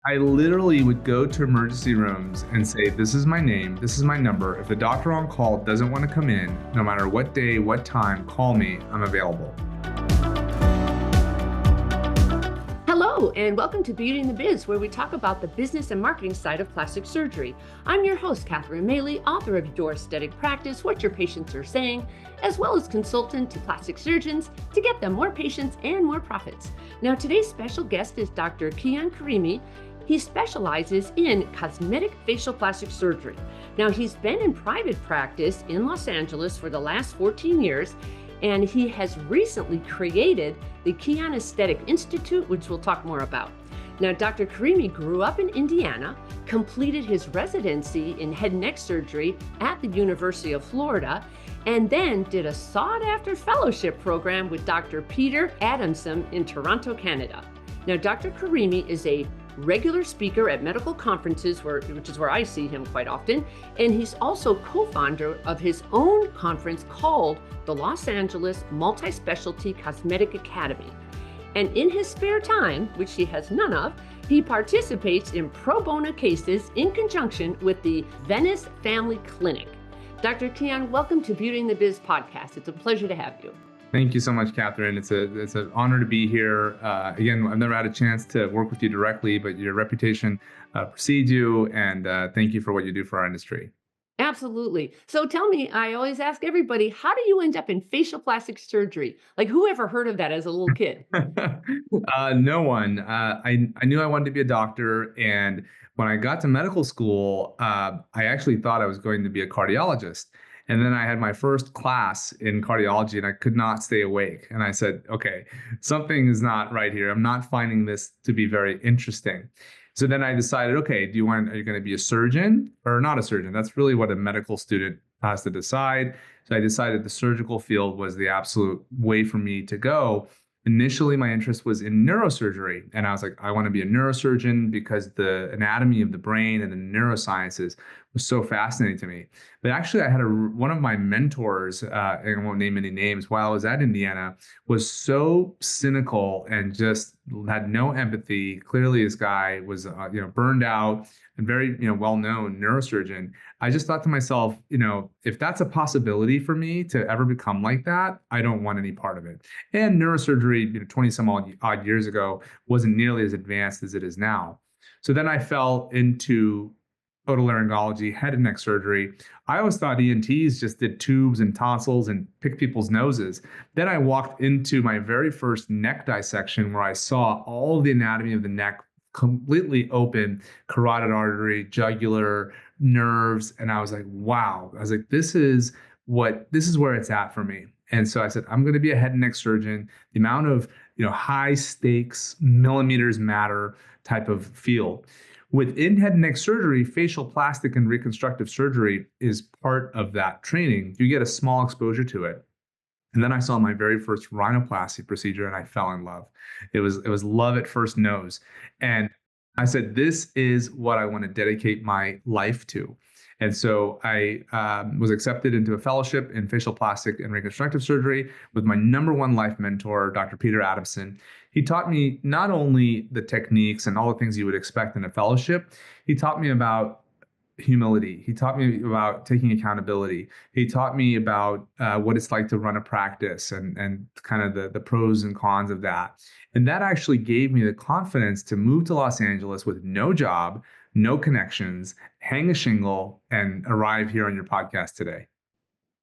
I literally would go to emergency rooms and say, this is my name, this is my number. If the doctor on call doesn't want to come in, no matter what day, what time, call me, I'm available. Hello, and welcome to Beauty and the Biz, where we talk about the business and marketing side of plastic surgery. I'm your host, Maley, author of Your Aesthetic Practice, What Your Patients Are Saying, as well as consultant to plastic surgeons to get them more patients and more profits. Now, today's special guest is Dr. Kian Karimi. He specializes in cosmetic facial plastic surgery. Now, he's been in private practice in Los Angeles for the last 14 years, and he has recently created the Kian Aesthetic Institute, which we'll talk more about. Now, Dr. Karimi grew up in Indiana, completed his residency in head and neck surgery at the University of Florida, and then did a sought-after fellowship program with Dr. Peter Adamson in Toronto, Canada. Now, Dr. Karimi is a regular speaker at medical conferences, which is where I see him quite often, and he's also co-founder of his own conference called the Los Angeles Multi-Specialty Cosmetic Academy. And in his spare time, which he has none of, he participates in pro bono cases in conjunction with the Venice Family Clinic. Dr. Kian, welcome to Beauty and the Biz podcast. It's a pleasure to have you. Thank you so much, Catherine. It's an honor to be here. Again, I've never had a chance to work with you directly, but your reputation precedes you, and thank you for what you do for our industry. Absolutely. So tell me, I always ask everybody, how do you end up in facial plastic surgery? Like, who ever heard of that as a little kid? No one. I knew I wanted to be a doctor, and when I got to medical school, I actually thought I was going to be a cardiologist. And then I had my first class in cardiology, and I could not stay awake. And I said, okay, something is not right here. I'm not finding this to be very interesting. So then I decided, okay, are you going to be a surgeon or not a surgeon? That's really what a medical student has to decide. So I decided the surgical field was the absolute way for me to go. Initially, my interest was in neurosurgery, and I was like, I want to be a neurosurgeon because the anatomy of the brain and the neurosciences was so fascinating to me. But actually, I had one of my mentors, and I won't name any names, while I was at Indiana, was so cynical and just had no empathy. Clearly, this guy was, burned out and very, well-known neurosurgeon. I just thought to myself, if that's a possibility for me to ever become like that, I don't want any part of it. And neurosurgery, 20 some odd years ago, wasn't nearly as advanced as it is now. So then I fell into otolaryngology, head and neck surgery. I always thought ENTs just did tubes and tonsils and picked people's noses. Then I walked into my very first neck dissection where I saw all the anatomy of the neck completely open, carotid artery, jugular, nerves. And I was like, wow. I was like, this is where it's at for me. And so I said, I'm going to be a head and neck surgeon. The amount of, high stakes, millimeters matter type of field. Within head and neck surgery, facial plastic and reconstructive surgery is part of that training. You get a small exposure to it. And then I saw my very first rhinoplasty procedure and I fell in love. It was love at first nose. And I said, this is what I want to dedicate my life to. And so I was accepted into a fellowship in facial plastic and reconstructive surgery with my number one life mentor, Dr. Peter Adamson. He taught me not only the techniques and all the things you would expect in a fellowship, he taught me about humility. He taught me about taking accountability. He taught me about what it's like to run a practice and kind of the pros and cons of that. And that actually gave me the confidence to move to Los Angeles with no job, no connections, hang a shingle, and arrive here on your podcast today.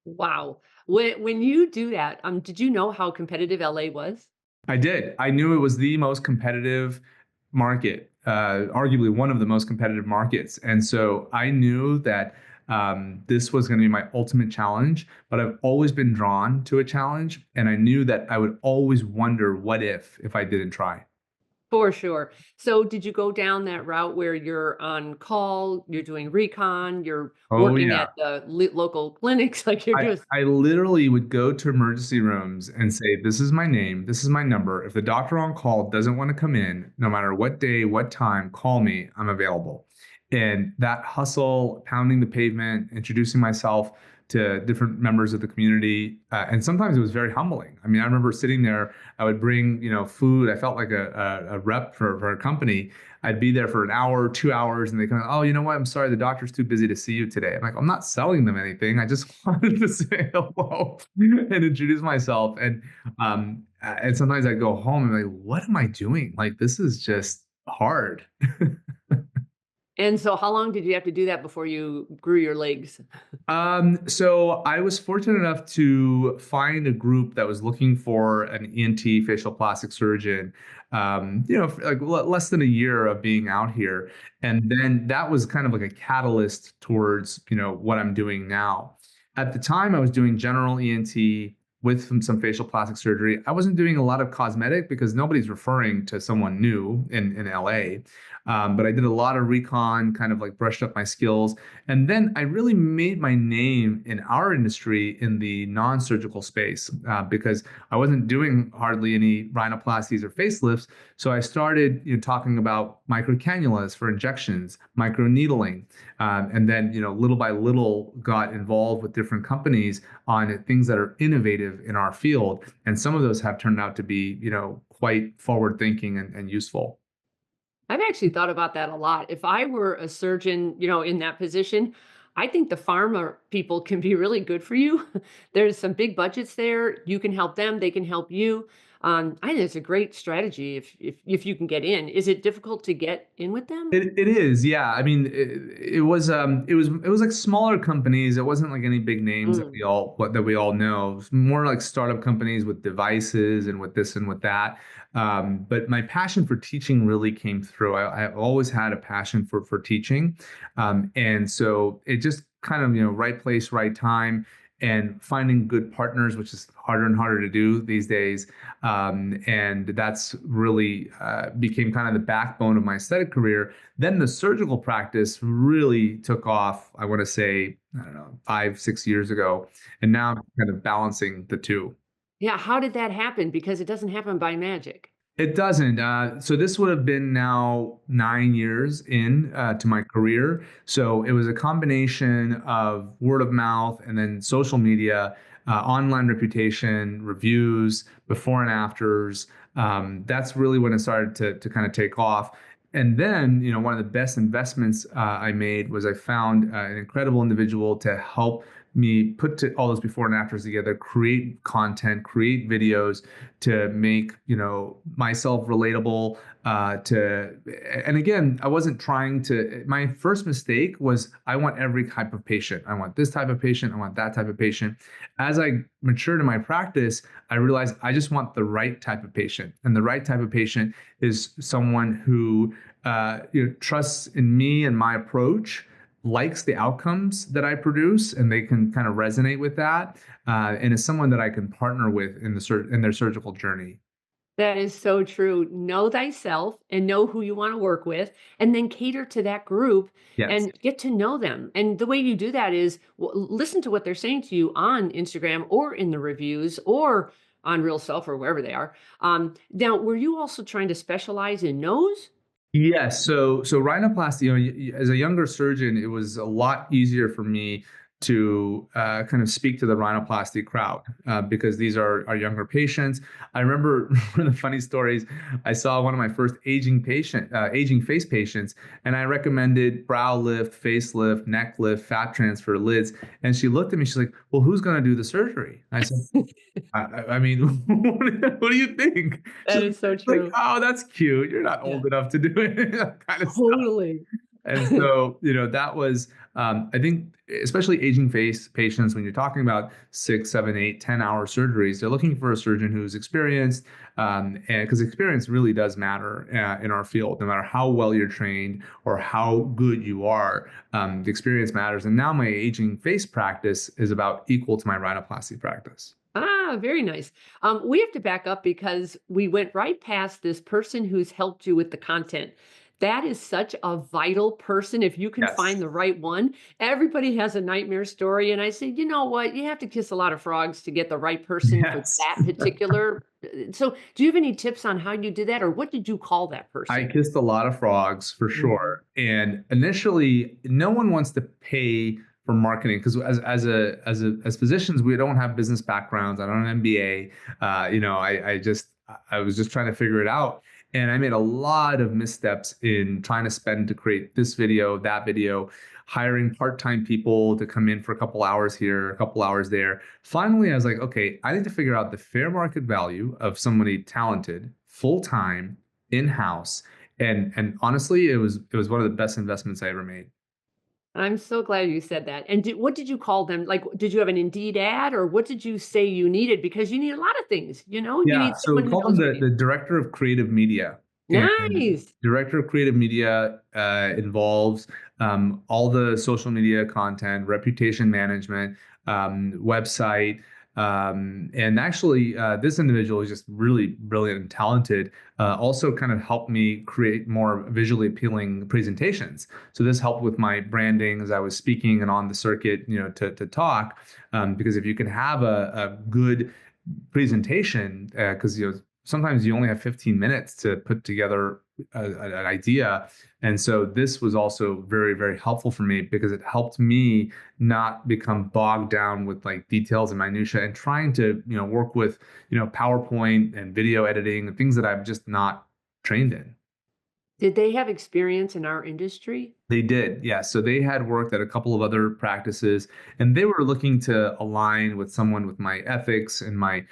Wow. When you do that, did you know how competitive LA was? I did. I knew it was the most competitive market, arguably one of the most competitive markets. And so I knew that this was going to be my ultimate challenge, but I've always been drawn to a challenge. And I knew that I would always wonder what if I didn't try. For sure. So did you go down that route where you're on call, you're doing recon, you're Oh, working yeah. at the local clinics, like you're just I literally would go to emergency rooms and say, this is my name, this is my number. If the doctor on call doesn't want to come in, no matter what day, what time, call me, I'm available. And that hustle, pounding the pavement, introducing myself to different members of the community. And sometimes it was very humbling. I mean, I remember sitting there, I would bring, food. I felt like a rep for a company. I'd be there for an hour, 2 hours, and they come, oh, you know what? I'm sorry, the doctor's too busy to see you today. I'm like, I'm not selling them anything. I just wanted to say hello and introduce myself. And sometimes I go home and I'm like, what am I doing? Like, this is just hard. And so how long did you have to do that before you grew your legs? So I was fortunate enough to find a group that was looking for an ENT facial plastic surgeon, for like less than a year of being out here. And then that was kind of like a catalyst towards, what I'm doing now. At the time, I was doing general ENT with some facial plastic surgery. I wasn't doing a lot of cosmetic because nobody's referring to someone new in LA. But I did a lot of recon, kind of like brushed up my skills. And then I really made my name in our industry in the non-surgical space because I wasn't doing hardly any rhinoplasties or facelifts. So I started talking about microcannulas for injections, microneedling, and then little by little got involved with different companies on things that are innovative in our field. And some of those have turned out to be quite forward thinking and useful. I've actually thought about that a lot. If I were a surgeon, in that position, I think the pharma people can be really good for you. There's some big budgets there. You can help them, they can help you. I think it's a great strategy if you can get in. Is it difficult to get in with them? It is, yeah. I mean, it was like smaller companies. It wasn't like any big names that Mm. we all know. It was more like startup companies with devices and with this and with that. But my passion for teaching really came through. I've always had a passion for teaching, and so it just kind of right place, right time, and finding good partners, which is harder and harder to do these days. And that's really became kind of the backbone of my aesthetic career. Then the surgical practice really took off, I want to say, I don't know, 5, 6 years ago. And now I'm kind of balancing the two. Yeah, how did that happen? Because it doesn't happen by magic. It doesn't. So this would have been now 9 years in to my career. So it was a combination of word of mouth and then social media, online reputation, reviews, before and afters. That's really when it started to kind of take off. And then, one of the best investments I made was I found an incredible individual to help me all those before and afters together, create content, create videos to make myself relatable. And again, I wasn't trying to. My first mistake was I want every type of patient. I want this type of patient. I want that type of patient. As I matured in my practice, I realized I just want the right type of patient, and the right type of patient is someone who trusts in me and my approach, likes the outcomes that I produce, and they can kind of resonate with that, and is someone that I can partner with in their surgical journey. That is so true. Know thyself and know who you want to work with, and then cater to that group Yes. and get to know them. And the way you do that is listen to what they're saying to you on Instagram or in the reviews or on Real Self or wherever they are. Now, were you also trying to specialize in nose? Yes. So rhinoplasty, as a younger surgeon, it was a lot easier for me to kind of speak to the rhinoplasty crowd because these are younger patients. I remember one of the funny stories. I saw one of my first aging face patients, and I recommended brow lift, facelift, neck lift, fat transfer, lids, and she looked at me. She's like, "Well, who's going to do the surgery?" I said, I mean, what do you think? That She's is so like, true. oh, that's cute. You're not Yeah, old enough to do it, that kind of stuff. totally. And so, that was, I think, especially aging face patients, when you're talking about 6, 7, 8, 10 hour surgeries, they're looking for a surgeon who's experienced, and because experience really does matter in our field, no matter how well you're trained or how good you are, the experience matters. And now my aging face practice is about equal to my rhinoplasty practice. Very nice. We have to back up because we went right past this person who's helped you with the content. That is such a vital person. If you can find Yes. the right one, everybody has a nightmare story. And I say, you know what? You have to kiss a lot of frogs to get the right person for Yes. that particular. So, do you have any tips on how you did that, or what did you call that I person? kissed a lot of frogs for Mhm. sure. And initially, no one wants to pay for marketing because as physicians, we don't have business backgrounds. I don't have an MBA. I was just trying to figure it out. And I made a lot of missteps in trying to spend to create this video, that video, hiring part-time people to come in for a couple hours here, a couple hours there. Finally, I was like, okay, I need to figure out the fair market value of somebody talented, full-time, in-house. And honestly, it was one of the best investments I ever made. I'm so glad you said that. And what did you call them? Like, did you have an Indeed ad or what did you say you needed? Because you need a lot of things, you Yeah, need so someone we who call them knows the video. director of creative media. And Nice. director of creative media involves all the social media content, reputation management, website. And actually, this individual is just really brilliant and talented. Also, kind of helped me create more visually appealing presentations. So this helped with my branding as I was speaking and on the circuit, to talk. Because if you can have a good presentation, because sometimes you only have 15 minutes to put together an idea. And so this was also very, very helpful for me because it helped me not become bogged down with like details and minutia and trying to work with PowerPoint and video editing and things that I'm just not trained in. Did they have experience in our industry? They did, yeah. So they had worked at a couple of other practices, and they were looking to align with someone with my ethics and my,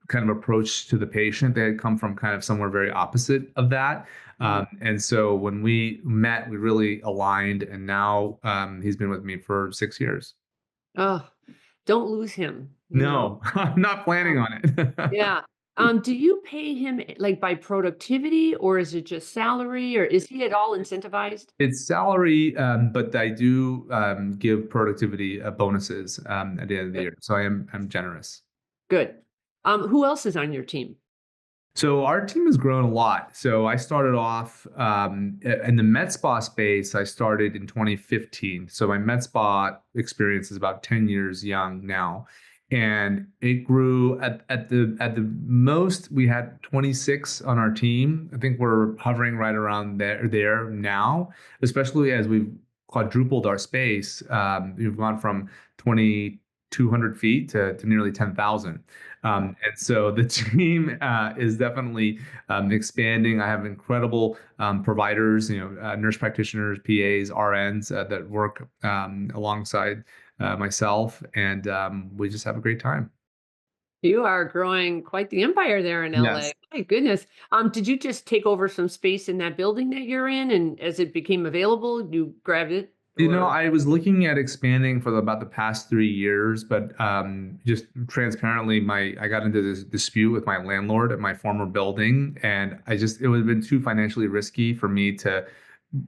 kind of approach to the patient. They had come from kind of somewhere very opposite of that. Mm. And so when we met, we really aligned, and now he's been with me for 6 years. Oh, don't lose him. No, I'm not planning Um, on it. yeah. Do you pay him like by productivity or is it just salary or is he at all incentivized? It's salary, but I do give productivity bonuses at the end of the Good. year. So I'm generous. Good. Who else is on your team? So our team has grown a lot. So I started off in the med spa space. I started in 2015. So my med spa experience is about 10 years young now, and it grew at the most. We had 26 on our team. I think we're hovering right around there now, especially as we've quadrupled our space. We've gone from 2,200 feet to nearly 10,000. And so the team is definitely expanding. I have incredible providers, nurse practitioners, PAs, RNs that work alongside myself, and we just have a great time. You are growing quite the empire there in LA. Yes. My goodness. Did you just take over some space in that building that you're in and as it became available, you grabbed it or I was looking at expanding for about the past 3 years, but just transparently, I got into this dispute with my landlord at my former building, and it would have been too financially risky for me to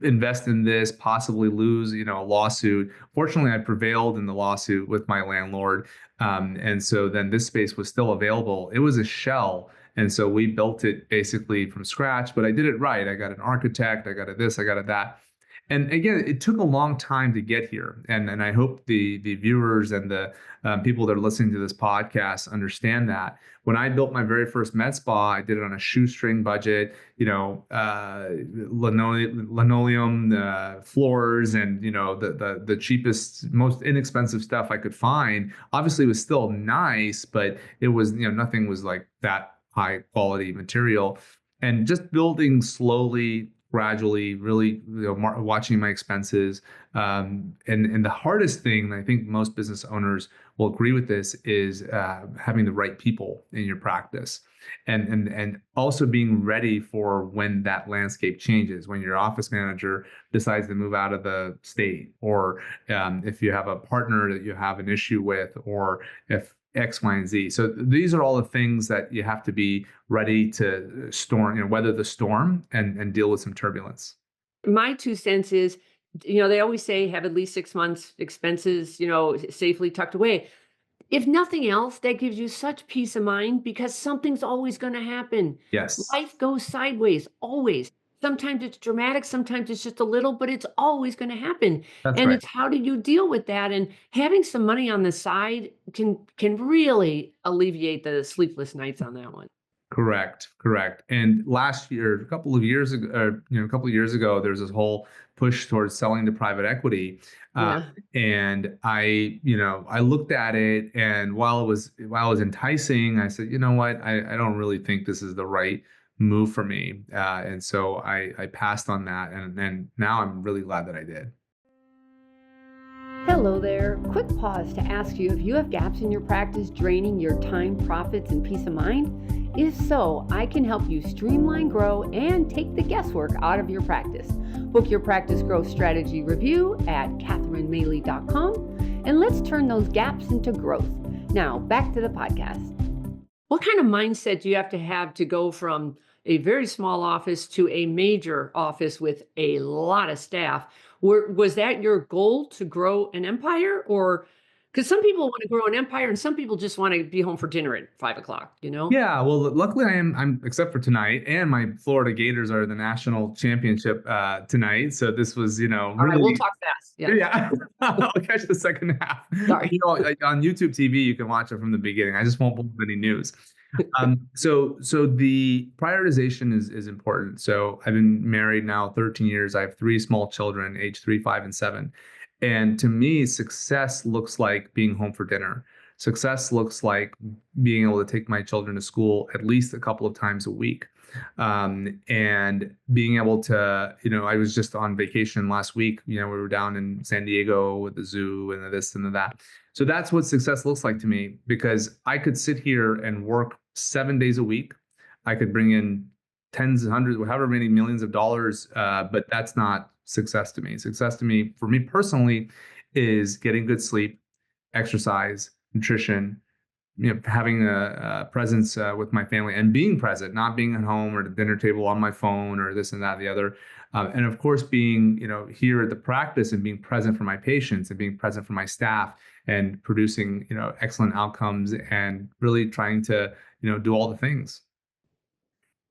invest in this, possibly lose, a lawsuit. Fortunately, I prevailed in the lawsuit with my landlord, and so then this space was still available. It was a shell. And so we built it basically from scratch, but I did it right. I got an architect, I got a this, I got a that. And again, it took a long time to get here, and I hope the viewers and the people that are listening to this podcast understand that. When I built my very first med spa, I did it on a shoestring budget, linoleum floors, and the cheapest, most inexpensive stuff I could find. Obviously, it was still nice, but it was nothing was like that high quality material, and just building slowly, gradually, really watching my expenses. And the hardest thing, I think most business owners will agree with this, is having the right people in your practice, and also being ready for when that landscape changes, when your office manager decides to move out of the state, or if you have a partner that you have an issue with, or if X, Y, and Z. So these are all the things that you have to be ready to weather the storm and deal with some turbulence. my 2 cents is, they always say have at least 6 months expenses, safely tucked away. If nothing else, that gives you such peace of mind because something's always going to happen. Yes, Life goes sideways, always. Sometimes it's dramatic, sometimes it's just a little, but it's always going to happen. that's And right. it's how do you deal with that? And having some money on the side can really alleviate the sleepless nights on that one. Correct, correct. And last year, a couple of years ago, a couple of years ago, there's this whole push towards selling to private equity, uh, Yeah. and I looked at it, and while it was enticing, I said, you know what, I don't really think this is the right move for me. And so I passed on that. And now I'm really glad that I did. Hello there. Quick pause to ask you if you have gaps in your practice draining your time, profits, and peace of mind. If so, I can help you streamline, grow, and take the guesswork out of your practice. Book your practice growth strategy review at katherinemaley.com, and let's turn those gaps into growth. Now, back to the podcast. What kind of mindset do you have to go from a very small office to a major office with a lot of staff? Was that your goal to grow an empire? Or because some people want to grow an empire and some people just want to be home for dinner at 5 o'clock, you know? Yeah, well, luckily I'm except for tonight, and my Florida Gators are the national championship tonight. So this was, All right, we'll really. talk fast. Yeah. Yeah, I'll catch the second half. Sorry. Like on YouTube TV, you can watch it from the beginning. I just won't pull up any news. So the prioritization is important. So I've been married now 13 years. I have three small children, age 3, 5, and 7. And to me, success looks like being home for dinner. Success looks like being able to take my children to school at least a couple of times a week. And being able to, I was just on vacation last week. We were down in San Diego with the zoo and the this and the that. So that's what success looks like to me, because I could sit here and work 7 days a week. I could bring in tens, hundreds, however many millions of dollars, but that's not success to me. Success to me, for me personally, is getting good sleep, exercise, nutrition, having a presence with my family and being present, not being at home or at the dinner table on my phone or this and that, and the other. And of course, being, here at the practice and being present for my patients and being present for my staff and producing, excellent outcomes and really trying to, do all the things.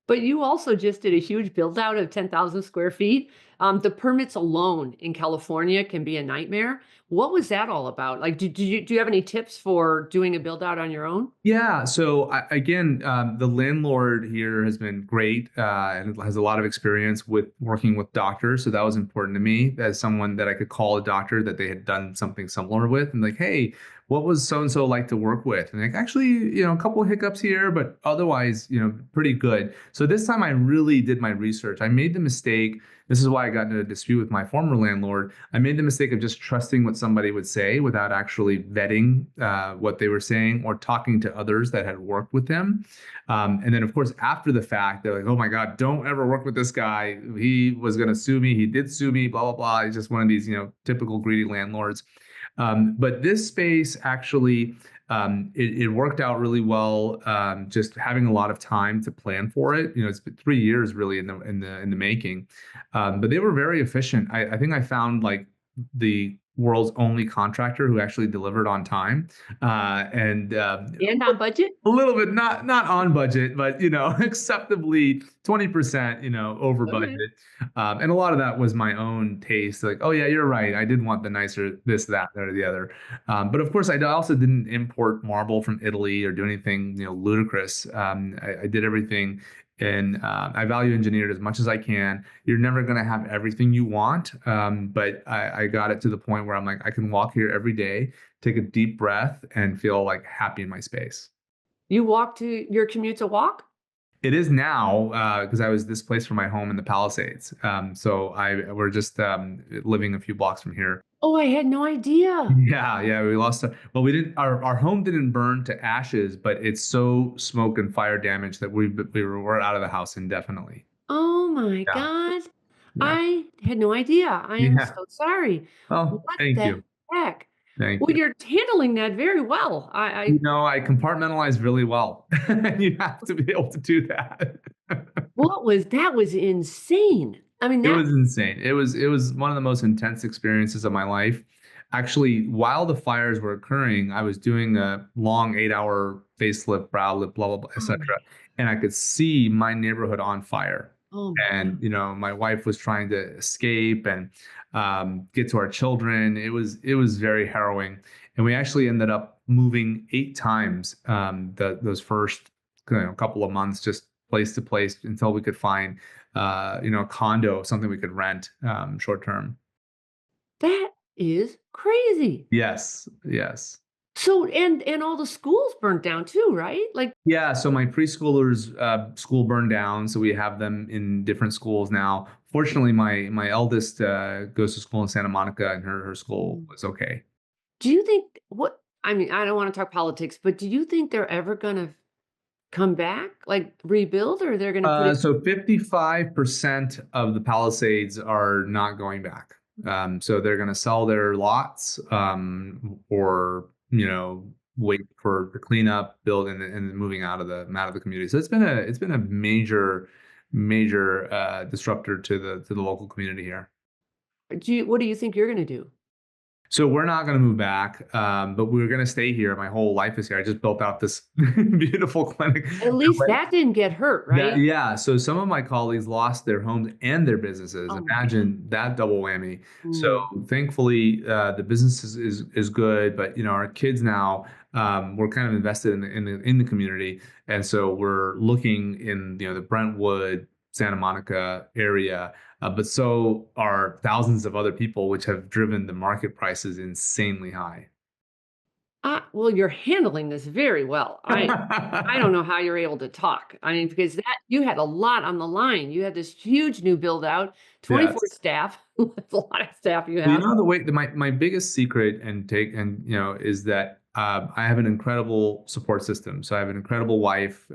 But you also just did a huge build out of 10,000 square feet. The permits alone in California can be a nightmare. What was that all about? Like, do you have any tips for doing a build out on your own? Yeah. So again, the landlord here has been great and has a lot of experience with working with doctors. So that was important to me as someone that I could call a doctor that they had done something similar with, and like, hey, what was so and so like to work with? And like, actually, a couple of hiccups here, but otherwise, pretty good. So this time I really did my research. I made the mistake. This is why I got into a dispute with my former landlord. I made the mistake of just trusting what somebody would say without actually vetting what they were saying or talking to others that had worked with them. And then, of course, after the fact, they're like, oh my God, don't ever work with this guy. He was going to sue me. He did sue me, blah, blah, blah. He's just one of these, typical greedy landlords. But this space actually, it worked out really well. Just having a lot of time to plan for it. It's been 3 years really in the making. But they were very efficient. I think I found like the world's only contractor who actually delivered on time, and And on budget? a little bit not on budget, but acceptably 20%, over Okay. budget. And a lot of that was my own taste. Like, oh yeah, you're right. I did want the nicer this, that, or the other. But of course, I also didn't import marble from Italy or do anything ludicrous. I did everything. And I value engineered as much as I can. You're never going to have everything you want, but I got it to the point where I'm like, I can walk here every day, take a deep breath, and feel like happy in my space. You walk to your commute's a walk? It is now because I was displaced from my home in the Palisades. So we're just living a few blocks from here. Oh, I had no idea. Yeah, yeah, we lost. Well, we didn't. Our home didn't burn to ashes, but it's so smoke and fire damage that we're out of the house indefinitely. Oh my Yeah, God. yeah, I had no idea. I am yeah. so sorry. Oh, What thank the you, heck? thank Well, you. you're handling that very well. I compartmentalize really well. You have to be able to do that. That was insane. I mean, It that was insane. It was one of the most intense experiences of my life. Actually, while the fires were occurring, I was doing a long 8-hour facelift, brow lift, blah blah blah, oh etc. my, And I could see my neighborhood on fire. oh my And God. my wife was trying to escape and get to our children. It was very harrowing, and we actually ended up moving 8 times those first couple of months, just place to place until we could find a condo, something we could rent short term. That is crazy. Yes, yes. So and all the schools burnt down too, right? Like, Yeah, so my preschoolers school burned down, so we have them in different schools now. Fortunately, my eldest goes to school in Santa Monica, and her school mm, was okay. do you think what I mean, I don't want to talk politics, but do you think they're ever gonna come back, like rebuild, or they're gonna put it So 55% of the Palisades are not going back. So they're going to sell their lots, or wait for the cleanup, build, and moving out of the community. So it's been a major disruptor to the local community here. what do you think you're gonna do? So we're not going to move back, but we're going to stay here. My whole life is here. I just built out this beautiful clinic. At least that didn't get hurt, That right? Yeah, so some of my colleagues lost their homes and their businesses. Oh my god. Imagine that double whammy. So Mm. thankfully, the business is good, but our kids now, we're kind of invested in the community, and so we're looking in the Brentwood, Santa Monica area, but so are thousands of other people, which have driven the market prices insanely high. Well, you're handling this very well. I don't know how you're able to talk. I mean, because that you had a lot on the line. You had this huge new build out, 24 Yes. staff. That's a lot of staff you Well, have. my biggest secret is that I have an incredible support system. So I have an incredible wife.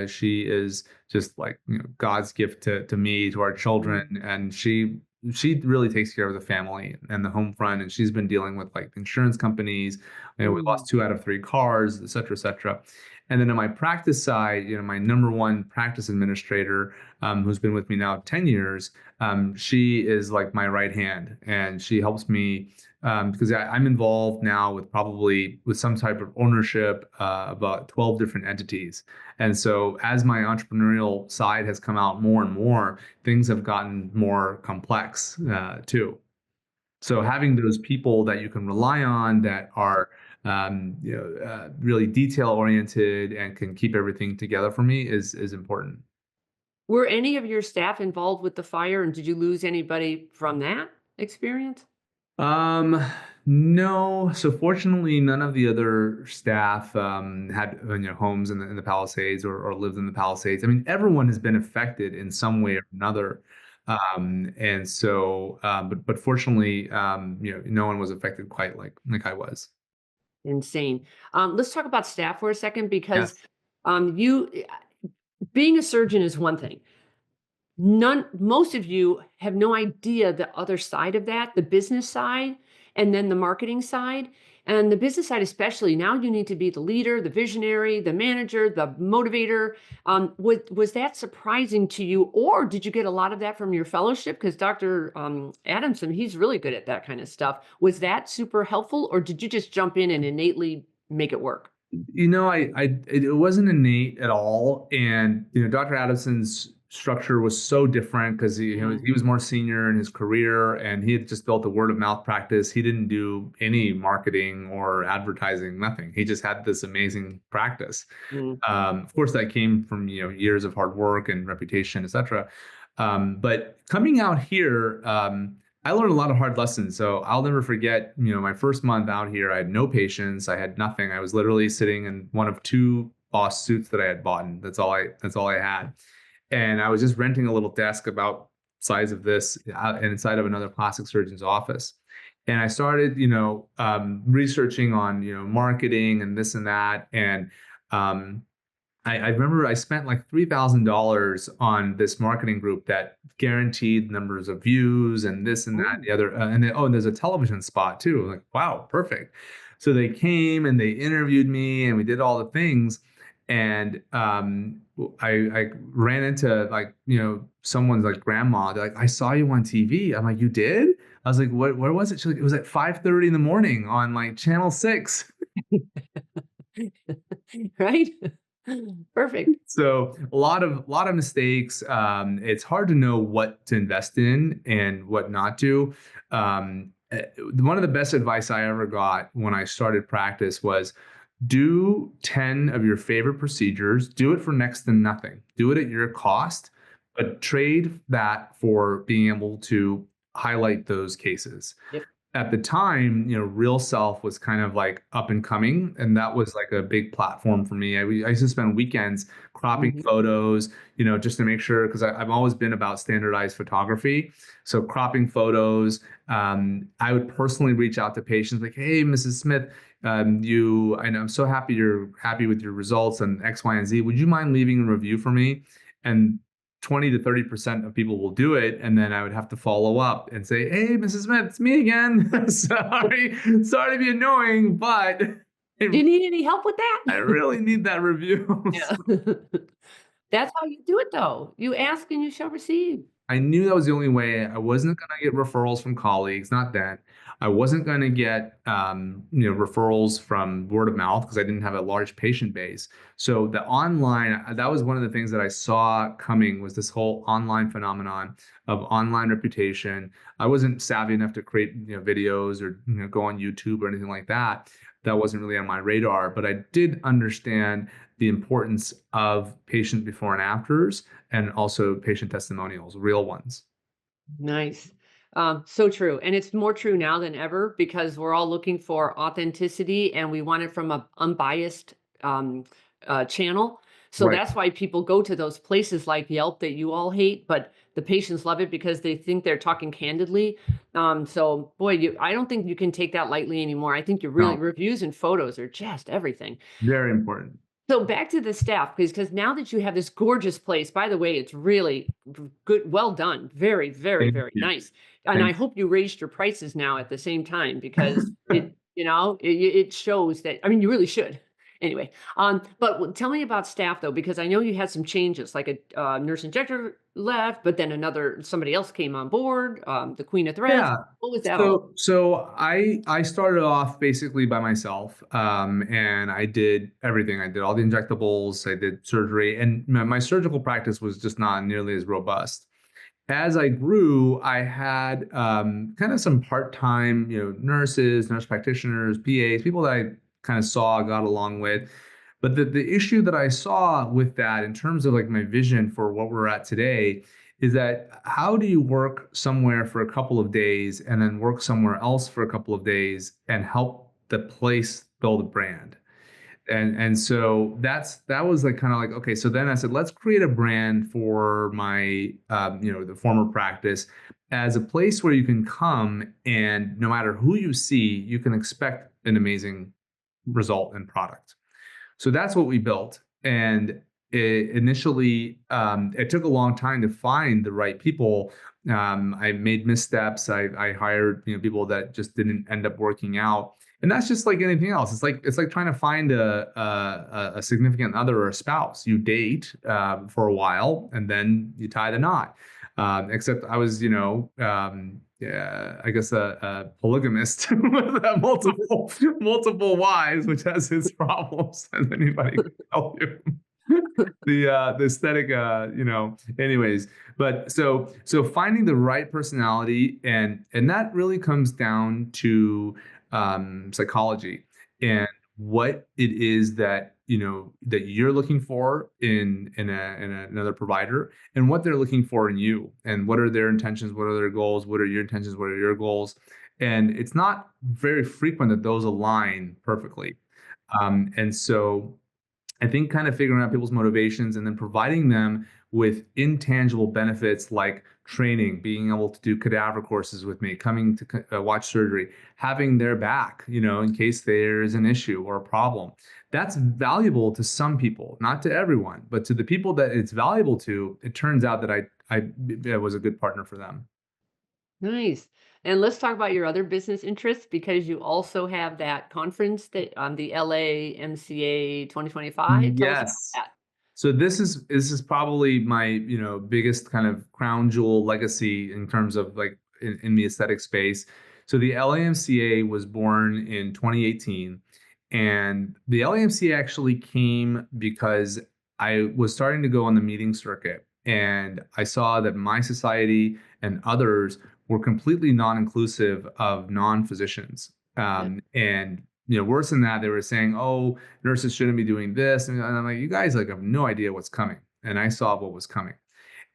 She is just like God's gift to me, to our children, Mm, and she really takes care of the family and the home front. And she's been dealing with like insurance companies. We mm. lost 2 out of 3 cars, et cetera, et cetera. And then on my practice side, my number one practice administrator, who's been with me now 10 years, she is like my right hand, and she helps me because I'm involved now with some type of ownership, about 12 different entities. And so as my entrepreneurial side has come out more and more, things have gotten more complex too. So having those people that you can rely on, that are really detail oriented and can keep everything together for me is important. Were any of your staff involved with the fire, and did you lose anybody from that experience? Um, no. So fortunately, none of the other staff had homes in the Palisades, or lived in the Palisades. I mean, everyone has been affected in some way or another. And so, but fortunately, no one was affected quite like I was. Insane. Let's talk about staff for a second because Yes. you being a surgeon is one thing. None most of you have no idea the other side of that, the business side, and then the marketing side. And the business side, especially, now you need to be the leader, the visionary, the manager, the motivator. Was that surprising to you, or did you get a lot of that from your fellowship? Because Dr. Adamson, he's really good at that kind of stuff. Was that super helpful, or did you just jump in and innately make it work? It wasn't innate at all, and Dr. Addison's structure was so different because Mm, he was more senior in his career, and he had just built a word of mouth practice. He didn't do any marketing or advertising, nothing. He just had this amazing practice. mm. Of course, that came from years of hard work and reputation, etc. But coming out here, I learned a lot of hard lessons. So I'll never forget, my first month out here. I had no patients. I had nothing. I was literally sitting in one of 2 boss suits that I had bought, and that's all I had. And I was just renting a little desk about size of this, inside of another plastic surgeon's office. And I started, researching on, marketing and this and that. And um, I remember I spent like $3,000 on this marketing group that guaranteed numbers of views and this and that, Oh, the other, and there's a television spot too. I'm like, wow, perfect. So they came and they interviewed me, and we did all the things. And I ran into like someone's like grandma. They're like, I saw you on TV. I'm like, you did? I was like, what? Where was it? She's like, it was at 5:30 in the morning on like Channel 6. right? Perfect. So a lot of mistakes. It's hard to know what to invest in and what not to. One of the best advice I ever got when I started practice was do 10 of your favorite procedures. Do it for next to nothing. Do it at your cost, but trade that for being able to highlight those cases. Yep. at the time, Real Self was kind of like up and coming, and that was like a big platform for me. I used to spend weekends cropping Mhm. photos, just to make sure, because I've always been about standardized photography. So cropping photos, I would personally reach out to patients like, "Hey, Mrs. Smith, I know I'm so happy you're happy with your results and X, Y, and Z. Would you mind leaving a review for me?" And 20 to 30% of people will do it. And then I would have to follow up and say, "Hey, Mrs. Smith, it's me again. Sorry to be annoying, but Do I, you need any help with I that? really need that review." Yeah. That's how you do it, though. You ask and you shall receive. I knew that was the only way. I wasn't going to get referrals from colleagues, not that. I wasn't going to get referrals from word of mouth because I didn't have a large patient base. So the online, that was one of the things that I saw coming, was this whole online phenomenon of online reputation. I wasn't savvy enough to create videos or go on YouTube or anything like that. That wasn't really on my radar, but I did understand the importance of patient before and afters, and also patient testimonials, real ones. Nice. So true. And it's more true now than ever because we're all looking for authenticity and we want it from a unbiased um, channel. So Right. that's why people go to those places like Yelp that you all hate, but the patients love it because they think they're talking candidly. So, boy, I don't think you can take that lightly anymore. I think you really No, reviews and photos are just everything. very important. So back to the staff, please, because now that you have this gorgeous place, by the way, it's really good, well done, very, very, Thank very you. nice. And I Thank hope you raised your prices now at the same time because it shows that. I mean, you really should. Anyway, but tell me about staff though, because I know you had some changes, like a nurse injector left, but then somebody else came on board, the Queen of Threads. Yeah. What was that all? So I started off basically by myself, and I did everything. I did all the injectables, I did surgery, and my surgical practice was just not nearly as robust. As I grew, I had kind of some part-time, nurses, nurse practitioners, PAs, people that I kind of saw, got along with. But the issue that I saw with that, in terms of like my vision for what we're at today, is that how do you work somewhere for a couple of days and then work somewhere else for a couple of days and help the place build a brand? And so that was like kind of like, okay, so then I said, let's create a brand for my the former practice, as a place where you can come, and no matter who you see, you can expect an amazing result and product. So that's what we built. And initially, it took a long time to find the right people. I made missteps. I hired people that just didn't end up working out. And that's just like anything else. It's like trying to find a significant other or a spouse. You date for a while, and then you tie the knot. Except I was, yeah, I guess a polygamist with multiple wives, which has its problems, as anybody can tell you. The aesthetic, anyways. But so finding the right personality, and that really comes down to psychology and what it is that that you're looking for in another provider, and what they're looking for in you, and what are their intentions, what are their goals, what are your intentions, what are your goals. And it's not very frequent that those align perfectly. And so I think kind of figuring out people's motivations and then providing them with intangible benefits like training, being able to do cadaver courses with me, coming to watch surgery, having their back, in case there's an issue or a problem. That's valuable to some people, not to everyone, but to the people that it's valuable to, it turns out that I was a good partner for them. Nice. And let's talk about your other business interests because you also have that conference that the LA MCA 2025. Tell us about Yes. that. So this is probably my, biggest kind of crown jewel legacy in terms of like in the aesthetic space. So the LAMCA was born in 2018, and the LAMCA actually came because I was starting to go on the meeting circuit, and I saw that my society and others were completely non-inclusive of non-physicians. Yeah. And worse than that, they were saying, "Oh, nurses shouldn't be doing this," and I'm like, "You guys like have no idea what's coming." And I saw what was coming.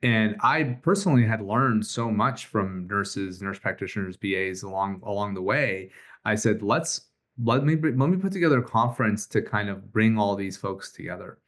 And I personally had learned so much from nurses, nurse practitioners, BAs along the way. I said, let me put together a conference to kind of bring all these folks together.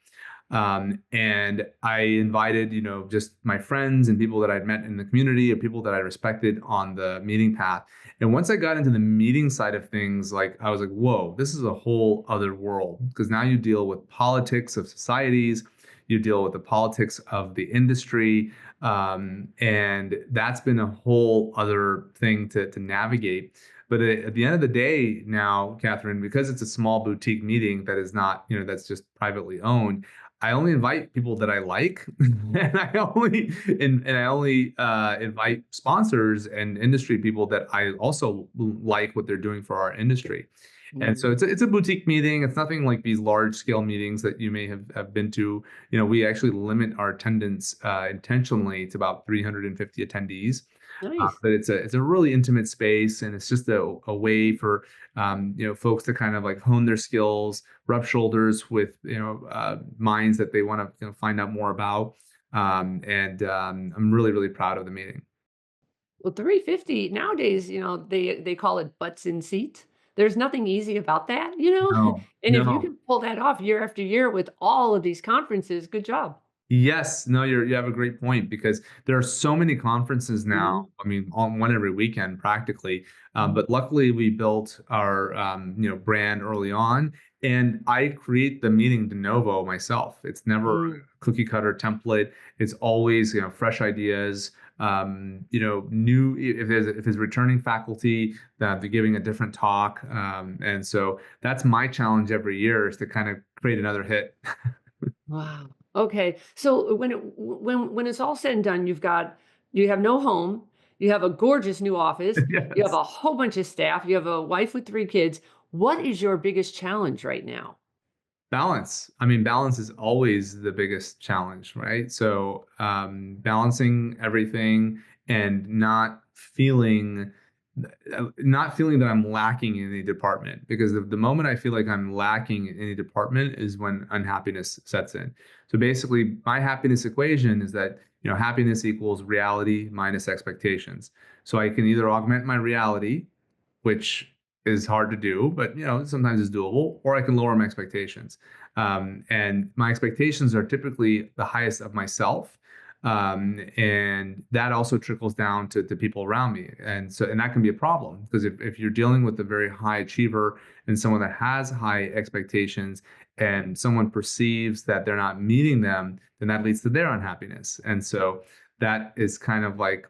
And I invited, just my friends and people that I'd met in the community, or people that I respected on the meeting path. And once I got into the meeting side of things, like I was like, whoa, this is a whole other world, because now you deal with politics of societies, you deal with the politics of the industry. And that's been a whole other thing to navigate. But at the end of the day, now, Catherine, because it's a small boutique meeting that is not, that's just privately owned, I only invite people that I like, and I only invite sponsors and industry people that I also like what they're doing for our industry. And so Mm, it's a boutique meeting. It's nothing like these large scale meetings that you may have been to. We actually limit our attendance intentionally to about 350 attendees. nice. But it's a really intimate space, and it's just a way for folks to kind of like hone their skills, rub shoulders with minds that they want to find out more about. And I'm really really proud of the meeting. Well, 350 nowadays, they call it butts in seats. There's nothing easy about that, you know? No, And if you no. can pull that off year after year with all of these conferences, good job. Yes, no, you have a great point, because there are so many conferences now. Mhm, I mean, on one every weekend practically. mhm, But luckily, we built our brand early on, and I create the meeting de novo myself. It's never a mm. cookie cutter template. It's always fresh ideas. New, if there's returning faculty that they're giving a different talk, and so that's my challenge every year, is to kind of create another hit. Wow. Okay. So when it's all said and done, you have no home, you have a gorgeous new office, you have Yes. a whole bunch of staff, you have a wife with 3 kids. What is your biggest challenge right now? Balance. I mean, balance is always the biggest challenge, right? So, balancing everything and not feeling that I'm lacking in any department, because the moment I feel like I'm lacking in any department is when unhappiness sets in. So basically, my happiness equation is that, happiness equals reality minus expectations. So I can either augment my reality, which is hard to do, but sometimes it's doable, or I can lower my expectations. And my expectations are typically the highest of myself. And that also trickles down to people around me. And that can be a problem, because if you're dealing with a very high achiever and someone that has high expectations, and someone perceives that they're not meeting them, then that leads to their unhappiness. And so that is kind of like,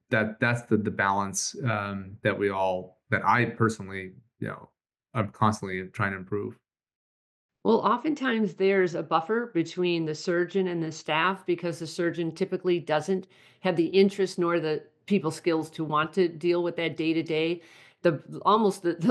that's the balance that I personally, I'm constantly trying to improve. Well, oftentimes there's a buffer between the surgeon and the staff because the surgeon typically doesn't have the interest nor the people skills to want to deal with that day to day. The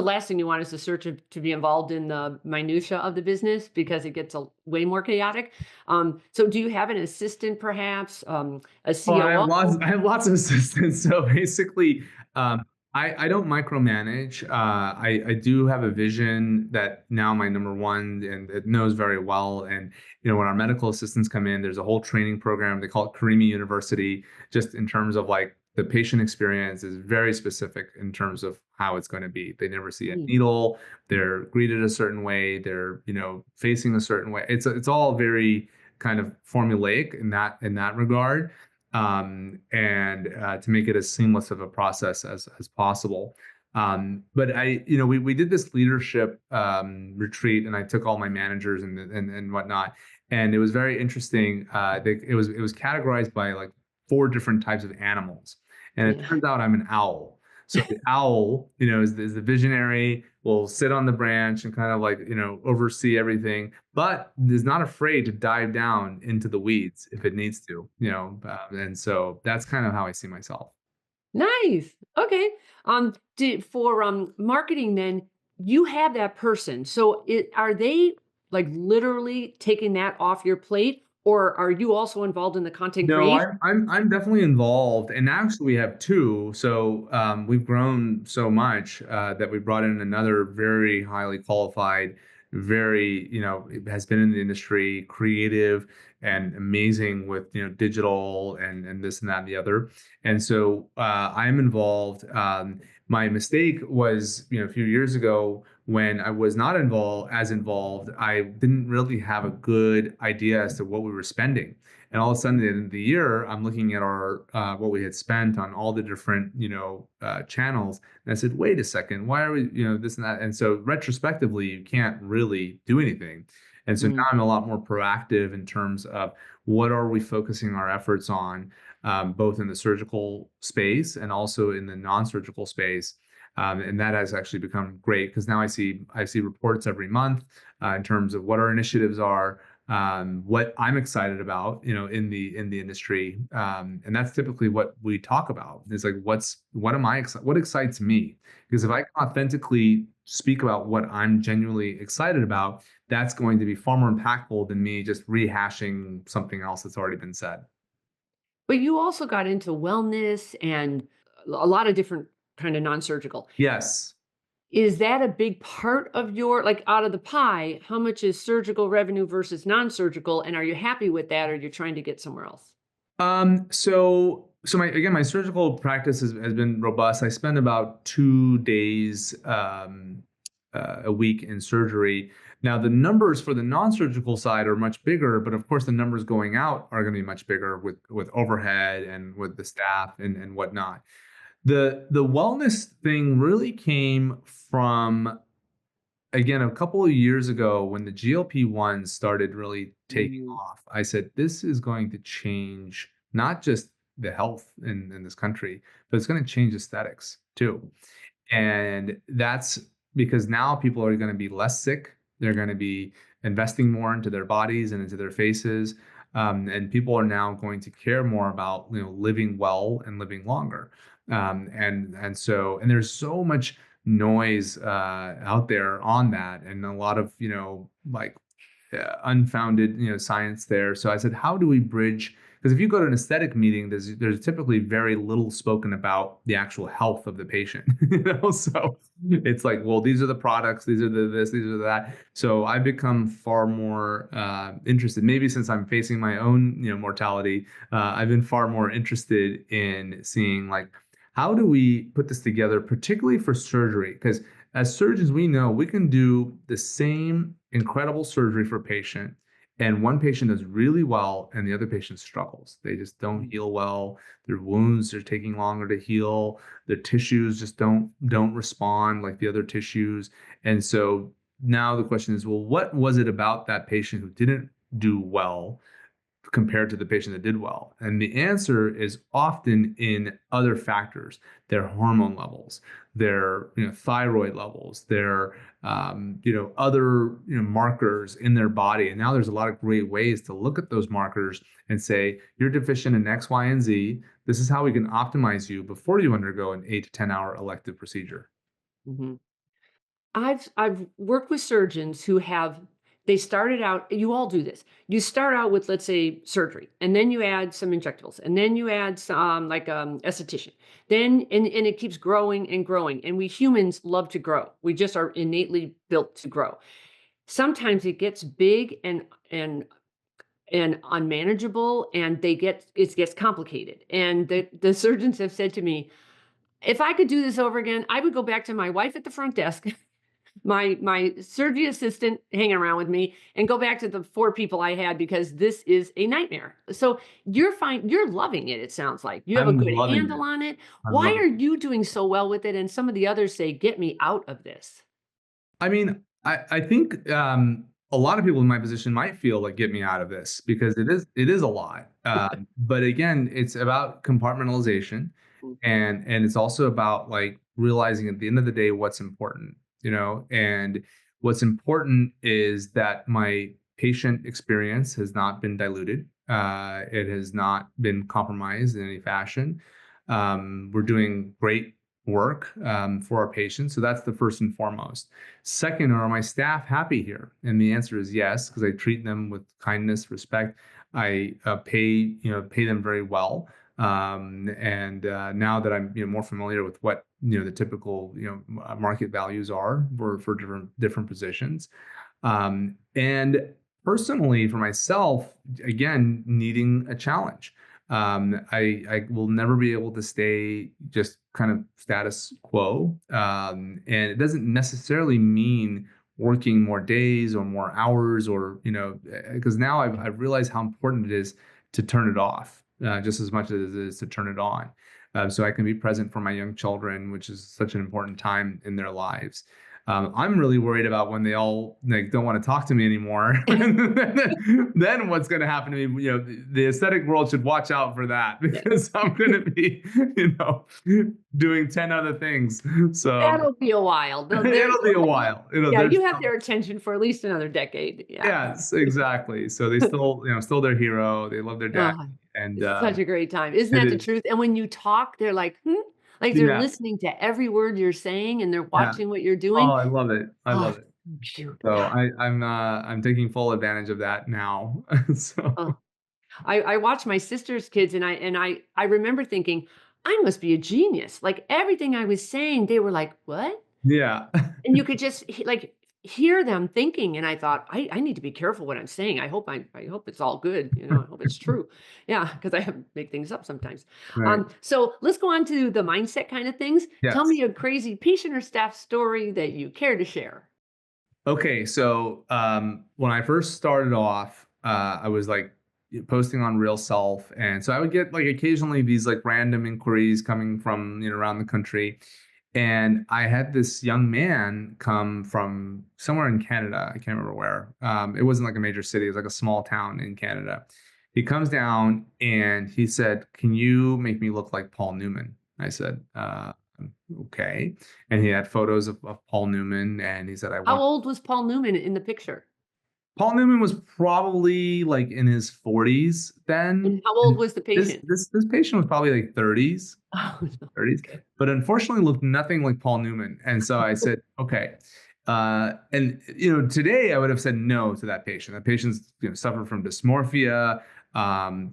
last thing you want is the surgeon to be involved in the minutia of the business because it gets way more chaotic. So do you have an assistant perhaps, a Well, I have COO? lots. I have lots of assistants. So basically, I don't micromanage. I do have a vision that now my number one, and it knows very well. And when our medical assistants come in, there's a whole training program. They call it Karimi University, just in terms of like the patient experience is very specific in terms of how it's going to be. They never see a Mm. needle. They're greeted a certain way. They're facing a certain way. It's all very kind of formulaic in that regard, and to make it as seamless of a process as possible. But we did this leadership retreat, and I took all my managers and whatnot, and it was very interesting. It was categorized by like 4 different types of animals, and it Yeah. turns out I'm an owl. So the owl, is the visionary, will sit on the branch and kind of like, oversee everything, but is not afraid to dive down into the weeds if it needs to. And so that's kind of how I see myself. Nice. Okay. For marketing then, you have that person. So are they like literally taking that off your plate or are you also involved in the content No, creation? I'm definitely involved, and actually we have two. So we've grown so much that we brought in another very highly qualified, very has been in the industry, creative, and amazing with digital and this and that and the other. And so I'm involved. My mistake was a few years ago when I was not involved. I didn't really have a good idea as to what we were spending. And all of a sudden, at the end of the year, I'm looking at our what we had spent on all the different channels, and I said, "Wait a second, why are we this and that?" And so retrospectively, you can't really do anything. And so now Mm. I'm a lot more proactive in terms of what are we focusing our efforts on, both in the surgical space and also in the non-surgical space. And that has actually become great because now I see reports every month in terms of what our initiatives are, what I'm excited about, in the industry, and that's typically what we talk about. Is like, what excites me? Because if I can authentically speak about what I'm genuinely excited about, that's going to be far more impactful than me just rehashing something else that's already been said. But you also got into wellness and a lot of different kind of non-surgical. Yes. Is that a big part of your like, out of the pie, how much is surgical revenue versus non-surgical, and are you happy with that, or you're trying to get somewhere else? So my surgical practice has been robust. I spend about 2 days a week in surgery. Now the numbers for the non-surgical side are much bigger, but of course the numbers going out are going to be much bigger with overhead and with the staff and whatnot. The wellness thing really came from, again, a couple of years ago when the GLP-1s started really taking Mm, off. I said, this is going to change not just the health in this country, but it's going to change aesthetics too. And that's because now people are going to be less sick. They're going to be investing more into their bodies and into their faces. And people are now going to care more about living well and living longer. And there's so much noise out there on that, and a lot of like unfounded science there. So I said, how do we bridge? Because if you go to an aesthetic meeting, there's typically very little spoken about the actual health of the patient. So it's like, well, these are the products, these are the this, these are that. So I've become far more interested. Maybe since I'm facing my own mortality, I've been far more interested in seeing, like, how do we put this together, particularly for surgery? Because as surgeons, we know we can do the same incredible surgery for a patient, and one patient does really well, and the other patient struggles. They just don't mm. heal well. Their wounds are taking longer to heal. Their tissues just don't respond like the other tissues. And so now the question is, well, what was it about that patient who didn't do well compared to the patient that did well? And the answer is often in other factors: their hormone levels, their thyroid levels, their other markers in their body. And now there's a lot of great ways to look at those markers and say, you're deficient in X, Y, and Z. This is how we can optimize you before you undergo an 8 to 10 hour elective procedure. Mhm. I've worked with surgeons who have they started out you all do this. You start out with, let's say, surgery, and then you add some injectables, and then you add some like esthetician. Then and it keeps growing and growing. And we humans love to grow. We just are innately built to grow. Sometimes it gets big and unmanageable, and it gets complicated. And the surgeons have said to me, if I could do this over again, I would go back to my wife at the front desk, my surgery assistant hanging around with me, and go back to the 4 people I had, because this is a nightmare. So you're loving it, it sounds like. You have a I'm good loving handle it. on it. I'm Why loving are it. you doing so well with it and some of the others say, "Get me out of this"? I mean, I think a lot of people in my position might feel like, get me out of this, because it is a lot. But again, it's about compartmentalization, Mm, and it's also about, like, realizing at the end of the day what's important. And what's important is that my patient experience has not been diluted. It has not been compromised in any fashion. We're doing great work for our patients, so that's the first and foremost. Second, are my staff happy here? And the answer is yes, because I treat them with kindness, respect. I pay them very well. And now that I'm more familiar with what the typical market values are for different positions, and personally, for myself, again, needing a challenge. I will never be able to stay just kind of status quo. And it doesn't necessarily mean working more days or more hours, or, because now I've realized how important it is to turn it off, just as much as it is to turn it on. So I can be present for my young children, which is such an important time in their lives. I'm really worried about when they all like don't want to talk to me anymore. Then what's going to happen to me? The aesthetic world should watch out for that, Yeah. because I'm going to be, doing 10 other things. So That'll be a while. it'll be a while. Yeah, They're you have still, their attention for at least another decade. Yeah. yes, exactly. So they still, still their hero. They love their dad, Oh, and it's such a great time. Isn't it that the is, truth? And when you talk, they're like, "Hmm?" Like they're yeah, listening to every word you're saying and they're yeah. watching what you're Oh, doing. I love it. I Oh, love it. cute. So Yeah. I'm taking full advantage of that now. So Oh, I watch my sister's kids and I remember thinking, I must be a genius. Like everything I was saying, they were like, "What?" yeah. And you could just like hear them thinking. And I thought, I need to be careful what I'm saying. I hope it's all good. I hope it's true. Yeah, because I have make things up sometimes. Right. So let's go on to the mindset kind of things. Tell Yes. me a crazy patient or staff story that you care to share. Okay. So when I first started off, I was like posting on Real Self, and so I would get like occasionally these like random inquiries coming from around the country. And I had this young man come from somewhere in Canada. I can't remember where. It wasn't like a major city. It was like a small town in Canada. He comes down and he said, "Can you make me look like Paul Newman?" I said, "Okay." And he had photos of Paul Newman, and he said, "I How want." old was Paul Newman in the picture? Paul Newman was probably like in his 40s then. And how old And was the this patient? this this patient was probably like 30s. Oh, no. 30s, Okay. but unfortunately looked nothing like Paul Newman. And so I said, okay. And today I would have said no to that patient. That patient's suffered from dysmorphia,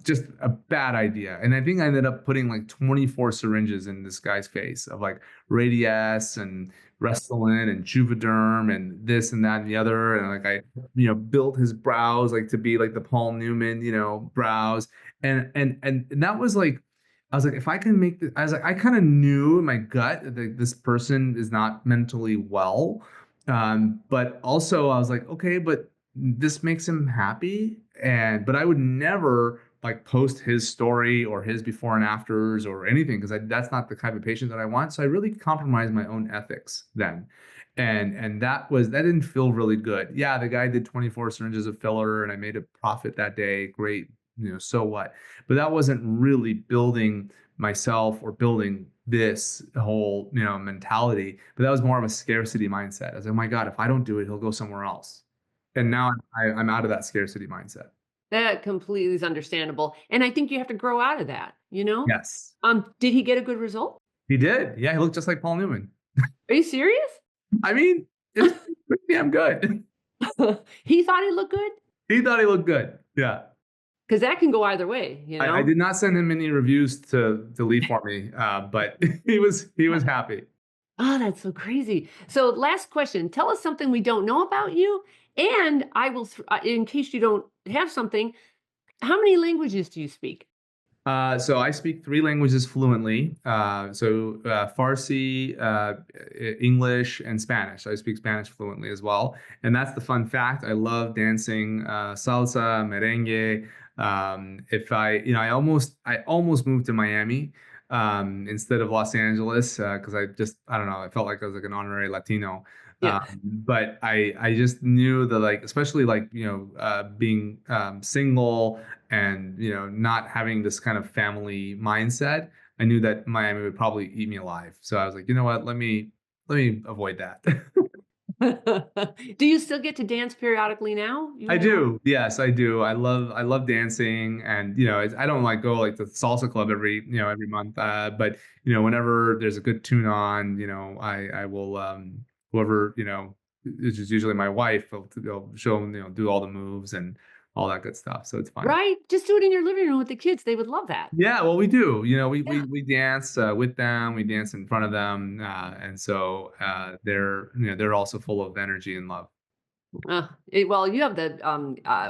just a bad idea. And I think I ended up putting like 24 syringes in this guy's face of like Radiesse and Restylane and Juvederm and this and that and the other. And like I, built his brows like to be like the Paul Newman, brows. And that was like, I was like, if I can make this, I was like, I kind of knew in my gut that this person is not mentally well. But also I was like, okay, but this makes him happy. But I would never like post his story or his before and afters or anything, because that's not the type of patient that I want. So I really compromised my own ethics then. And that didn't feel really good. Yeah, the guy did 24 syringes of filler and I made a profit that day. Great. So what? But that wasn't really building myself or building this whole mentality. But that was more of a scarcity mindset. I was like, oh my God, if I don't do it, he'll go somewhere else. And now I'm out of that scarcity mindset. That completely is understandable, and I think you have to grow out of that, you know? Yes, Did he get a good result? he did. Yeah, he looked just like Paul Newman. Are you serious? I mean, it's pretty damn good. He thought he looked good? He thought he looked good. Yeah. 'Cause that can go either way, you I know? did not send him any reviews to delete for me, but he was happy. Oh, that's so crazy. So last question, tell us something we don't know about you, and I will in case you don't have something, how many languages do you speak? So I speak three languages fluently. Farsi, English, and Spanish. I speak Spanish fluently as well. And that's the fun fact. I love dancing salsa, merengue. If I, I almost moved to Miami instead of Los Angeles because I don't know, I felt like I was like an honorary Latino. Yeah. But I just knew that like, especially like, being single and not having this kind of family mindset, I knew that Miami would probably eat me alive. So I was like, you know what, let me avoid that. Do you still get to dance periodically now, I even though do. Yes, I do. I love dancing, and I don't like go like the salsa club every month. But whenever there's a good tune on, I will whoever which is usually my wife, will show them, do all the moves and all that good stuff. So it's fun. right? Just do it in your living room with the kids, they would love that. Yeah, well, we do. We we Yeah. we dance with them. We dance in front of them, and so they're also full of energy and love. Well, you have the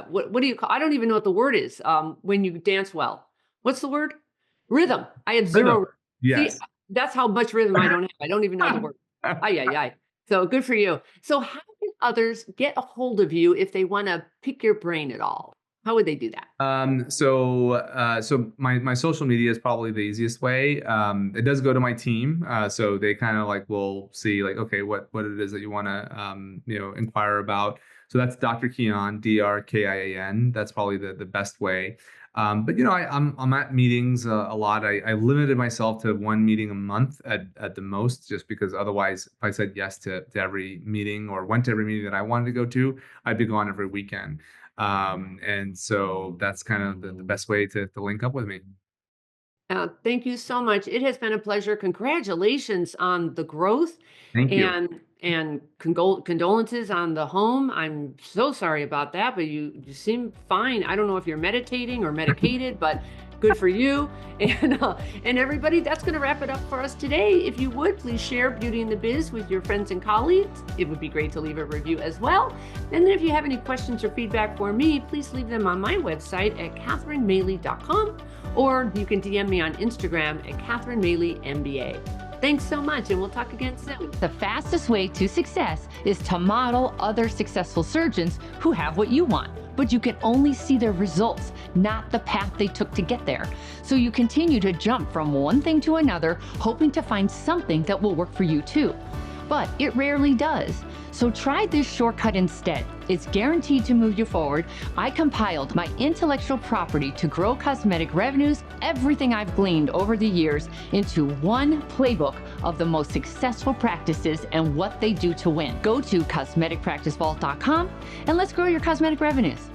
what do you call? I don't even know what the word is. When you dance well, what's the word? Rhythm. I have Rhythm. zero. See, Yes. that's how much rhythm I don't have. I don't even know the word. Ay, ay, ay. So good for you. So how can others get a hold of you if they want to pick your brain at all? How would they do that? So my social media is probably the easiest way. It does go to my team, so they kind of like will see like, okay, what it is that you want to inquire about. So that's Dr. Kian, Drkian. That's probably the best way. But I'm at meetings a lot. I limited myself to one meeting a month at the most, just because otherwise, if I said yes to every meeting or went to every meeting that I wanted to go to, I'd be gone every weekend. And so that's kind of the best way to link up with me. Thank you so much. It has been a pleasure. Congratulations on the growth Thank you. and condolences on the home. I'm so sorry about that, but you seem fine. I don't know if you're meditating or medicated, but good for you. And everybody, that's going to wrap it up for us today. If you would, please share Beauty in the Biz with your friends and colleagues. It would be great to leave a review as well. And then if you have any questions or feedback for me, please leave them on my website at catherinemaley.com. Or you can DM me on Instagram at Catherine Maley MBA. Thanks so much, and we'll talk again soon. The fastest way to success is to model other successful surgeons who have what you want, but you can only see their results, not the path they took to get there. So you continue to jump from one thing to another, hoping to find something that will work for you too. But it rarely does. So try this shortcut instead. It's guaranteed to move you forward. I compiled my intellectual property to grow cosmetic revenues, everything I've gleaned over the years, into one playbook of the most successful practices and what they do to win. Go to cosmeticpracticevault.com and let's grow your cosmetic revenues.